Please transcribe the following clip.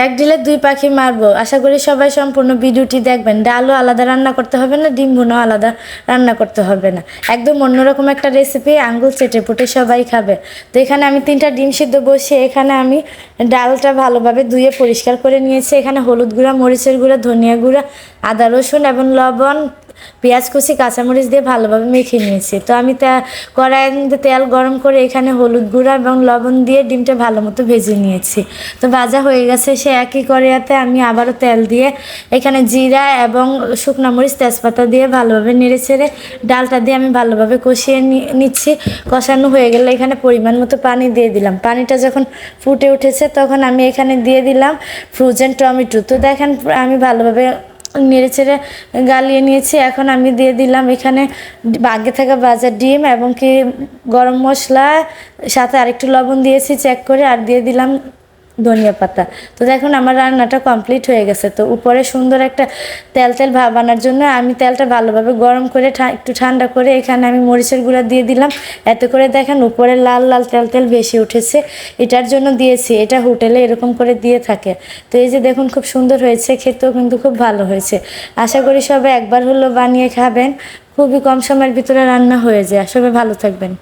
এক ঢিলে দুই পাখি মারবো। আশা করি সবাই সম্পূর্ণ ভিডিওটি দেখবেন। ডালও আলাদা রান্না করতে হবে না, ডিম ভুনাও আলাদা রান্না করতে হবে না। একদম অন্যরকম একটা রেসিপি, আঙ্গুল চেটে পুটে সবাই খাবে। তো এখানে আমি 3টা ডিম সিদ্ধ বসিয়ে এখানে আমি ডালটা ভালোভাবে ধুয়ে পরিষ্কার করে নিয়েছি। এখানে হলুদ গুঁড়া, মরিচের গুঁড়া, ধনিয়া গুঁড়া, আদা রসুন এবং লবণ, পেঁয়াজ কুচি, কাঁচামরিচ দিয়ে ভালোভাবে মেখে নিয়েছি। তো আমি কড়াইয়ের মধ্যে তেল গরম করে এখানে হলুদ গুঁড়া এবং লবণ দিয়ে ডিমটা ভালো মতো ভেজে নিয়েছি। তো ভাজা হয়ে গেছে, সে একই কড়াইতে আমি আবারও তেল দিয়ে এখানে জিরা এবং শুকনো মরিচ, তেজপাতা দিয়ে ভালোভাবে নেড়ে ছেড়ে ডালটা দিয়ে আমি ভালোভাবে কষিয়ে নিচ্ছি। কষানো হয়ে গেলে এখানে পরিমাণ মতো পানি দিয়ে দিলাম। পানিটা যখন ফুটে উঠেছে তখন আমি এখানে দিয়ে দিলাম ফ্রোজেন টমেটো। তো দেখেন আমি ভালোভাবে নেড়ে ছেড়ে গালিয়ে নিয়েছি। এখন আমি দিয়ে দিলাম এখানে আগে থাকা ভাজা ডিম এবং কি গরম মশলা, সাথে আরেকটু লবণ দিয়েছি চেক করে, আর দিয়ে দিলাম ধনিয়া পাতা। তো দেখুন আমার রান্নাটা কমপ্লিট হয়ে গেছে। তো উপরে সুন্দর একটা তেল তেল ভাব আনার জন্য আমি তেলটা ভালোভাবে গরম করে একটু ঠান্ডা করে এখানে আমি মরিচের গুঁড়া দিয়ে দিলাম। এতে করে দেখেন উপরে লাল লাল তেল তেল বেশি উঠেছে, এটার জন্য দিয়েছি। এটা হোটেলে এরকম করে দিয়ে থাকে। তো এই যে দেখুন খুব সুন্দর হয়েছে, খেতেও কিন্তু খুব ভালো হয়েছে। আশা করি সবাই একবার হলো বানিয়ে খাবেন। খুবই কম সময়ের ভিতরে রান্না হয়ে যায়। সবাই ভালো থাকবেন।